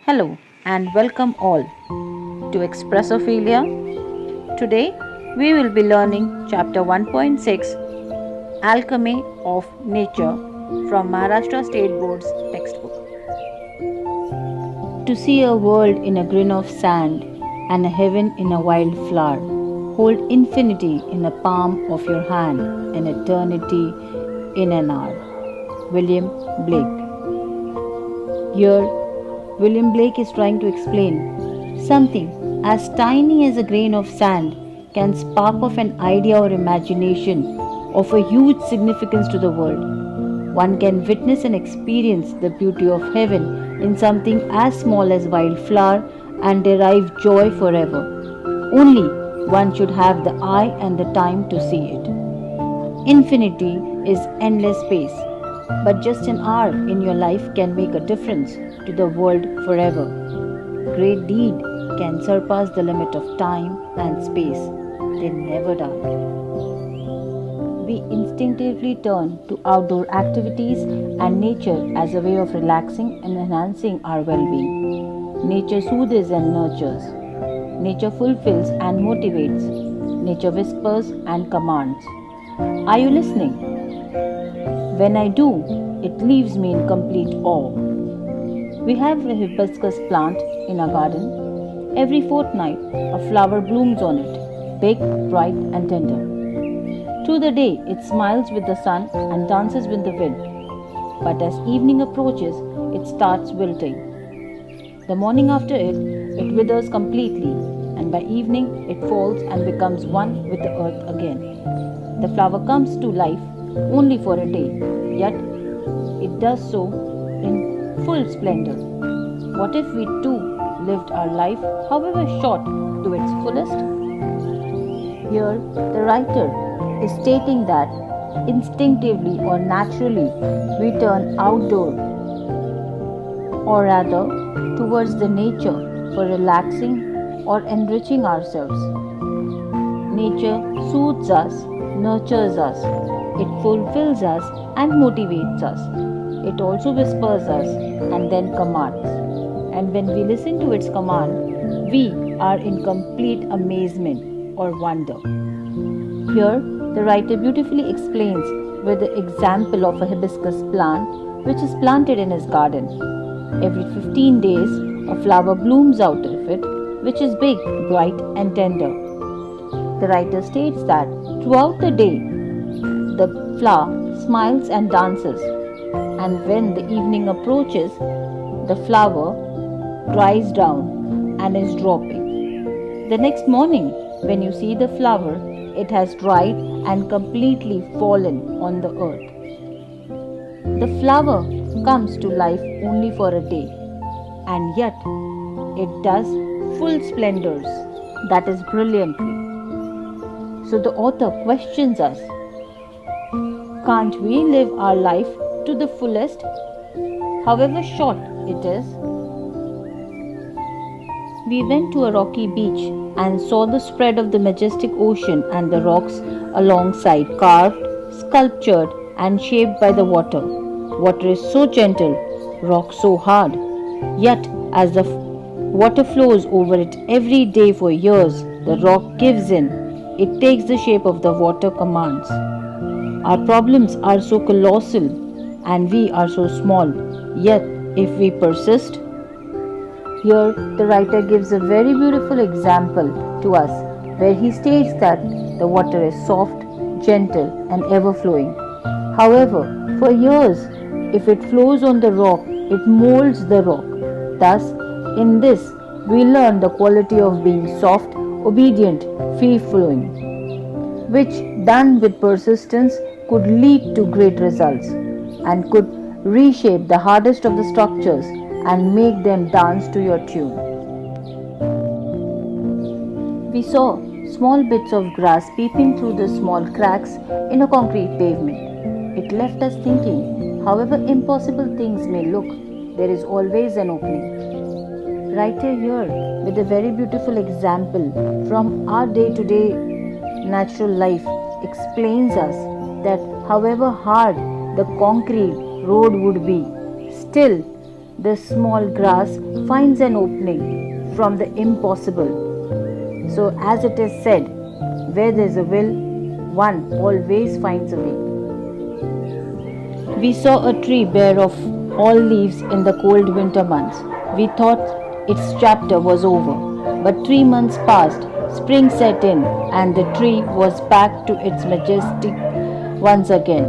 Hello and welcome all to Expressofillia. Today we will be learning chapter 1.6 Alchemy of Nature from Maharashtra State Board's textbook. To see a world in a grain of sand and a heaven in a wild flower, hold infinity in the palm of your hand and eternity in an hour. William Blake. Here, William Blake is trying to explain something as tiny as a grain of sand can spark off an idea or imagination of a huge significance to the world. One can witness and experience the beauty of heaven in something as small as wildflower and derive joy forever. Only one should have the eye and the time to see it. Infinity is endless space, but just an hour in your life can make a difference to the world forever. Great deed can surpass the limit of time and space. They never die. We instinctively turn to outdoor activities and nature as a way of relaxing and enhancing our well-being. Nature soothes and nurtures. Nature fulfills and motivates. Nature whispers and commands. Are you listening? When I do, it leaves me in complete awe. We have a hibiscus plant in our garden. Every fortnight, a flower blooms on it, big, bright, and tender. Through the day, it smiles with the sun and dances with the wind. But as evening approaches, it starts wilting. The morning after it withers completely, and by evening, it falls and becomes one with the earth again. The flower comes to life only for a day, yet it does so in full splendor. What if we too lived our life, however short, to its fullest? Here, the writer is stating that instinctively or naturally we turn outdoor, or rather towards the nature for relaxing or enriching ourselves. Nature soothes us, nurtures us, it fulfills us and motivates us. It also whispers us and then commands. And when we listen to its command, we are in complete amazement or wonder. Here, the writer beautifully explains with the example of a hibiscus plant which is planted in his garden. Every 15 days, a flower blooms out of it, which is big, bright, and tender. The writer states that throughout the day, the flower smiles and dances, and when the evening approaches, the flower dries down and is dropping. The next morning, when you see the flower, it has dried and completely fallen on the earth. The flower comes to life only for a day, and yet it does full splendors, that is brilliantly. So the author questions us, can't we live our life to the fullest, however short it is? We went to a rocky beach and saw the spread of the majestic ocean and the rocks alongside, carved, sculptured, and shaped by the water. Water is so gentle, rock so hard. Yet, as the water flows over it every day for years, the rock gives in. It takes the shape of the water commands. Our problems are so colossal and we are so small. Yet, if we persist, here the writer gives a very beautiful example to us where he states that the water is soft, gentle, and ever flowing. However, for years, if it flows on the rock, it molds the rock. Thus, in this, we learn the quality of being soft, obedient, free-flowing, which done with persistence could lead to great results and could reshape the hardest of the structures and make them dance to your tune. We saw small bits of grass peeping through the small cracks in a concrete pavement. It left us thinking, however impossible things may look, there is always an opening. Writer here, with a very beautiful example from our day-to-day natural life, explains us that however hard the concrete road would be, still the small grass finds an opening from the impossible. So, as it is said, where there is a will, one always finds a way. We saw a tree bare of all leaves in the cold winter months. We thought its chapter was over, but 3 months passed, spring set in, and the tree was back to its majestic once again,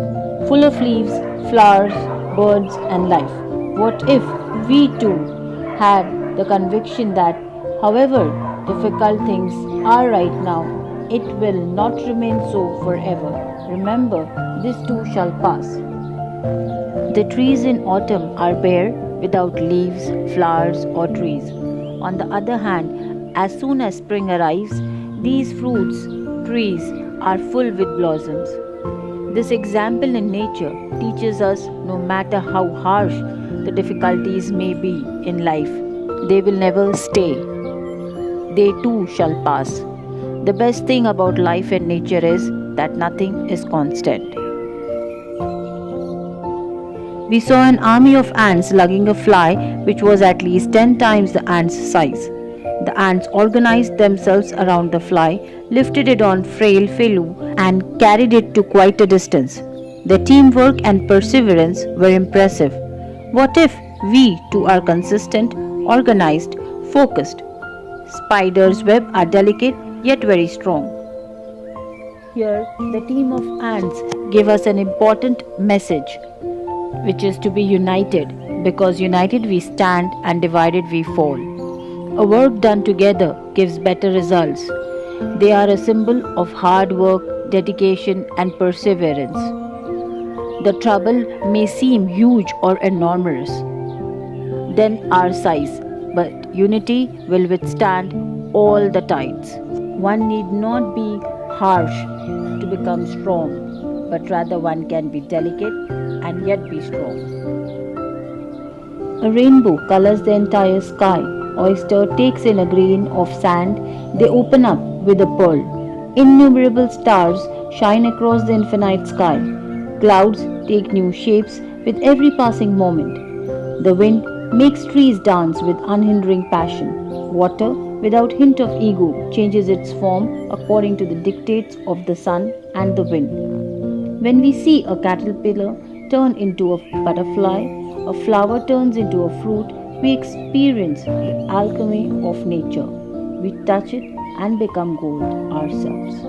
full of leaves, flowers, birds, and life. What if we too had the conviction that, however difficult things are right now, it will not remain so forever? Remember, this too shall pass. The trees in autumn are bare, without leaves, flowers, or trees. On the other hand, as soon as spring arrives, these fruits trees are full with blossoms. This example in nature teaches us no matter how harsh the difficulties may be in life, they will never stay. They too shall pass. The best thing about life and nature is that nothing is constant. We saw an army of ants lugging a fly which was at least 10 times the ant's size. The ants organized themselves around the fly, lifted it on frail feelers, and carried it to quite a distance. Their teamwork and perseverance were impressive. What if we too are consistent, organized, focused? Spiders' webs are delicate yet very strong. Here, the team of ants give us an important message, which is to be united, because united we stand and divided we fall. A work done together gives better results. They are a symbol of hard work, dedication, and perseverance. The trouble may seem huge or enormous than our size, but unity will withstand all the tides. One need not be harsh to become strong, but rather one can be delicate and yet be strong. A rainbow colors the entire sky. Oyster takes in a grain of sand, they open up with a pearl. Innumerable stars shine across the infinite sky. Clouds take new shapes with every passing moment. The wind makes trees dance with unhindering passion. Water, without hint of ego, changes its form according to the dictates of the sun and the wind. When we see a caterpillar turn into a butterfly, a flower turns into a fruit, we experience the alchemy of nature. We touch it and become gold ourselves.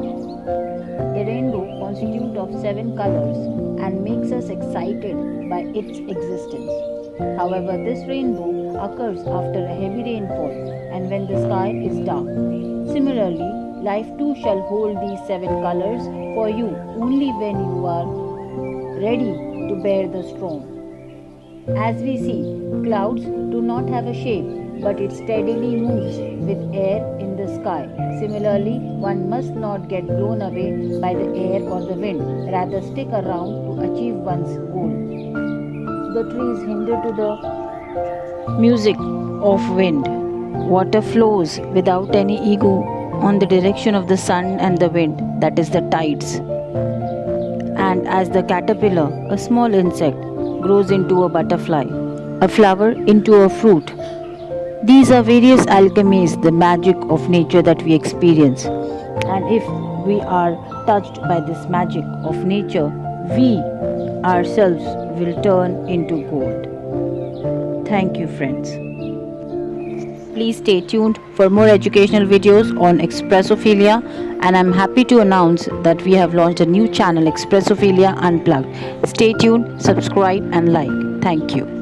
The rainbow constitutes of 7 colors and makes us excited by its existence. However, this rainbow occurs after a heavy rainfall and when the sky is dark. Similarly, life too shall hold these 7 colors for you only when you are ready to bear the storm. As we see, clouds do not have a shape, but it steadily moves with air in the sky. Similarly, one must not get blown away by the air or the wind, rather stick around to achieve one's goal. The trees hinder to the music of wind. Water flows without any ego on the direction of the sun and the wind, that is the tides. And as the caterpillar, a small insect, grows into a butterfly, a flower into a fruit. These are various alchemies, the magic of nature that we experience. And if we are touched by this magic of nature, we ourselves will turn into gold. Thank you, friends. Please stay tuned for more educational videos on Expressofillia, and I'm happy to announce that we have launched a new channel, Expressofillia Unplugged. Stay tuned, subscribe and like. Thank you.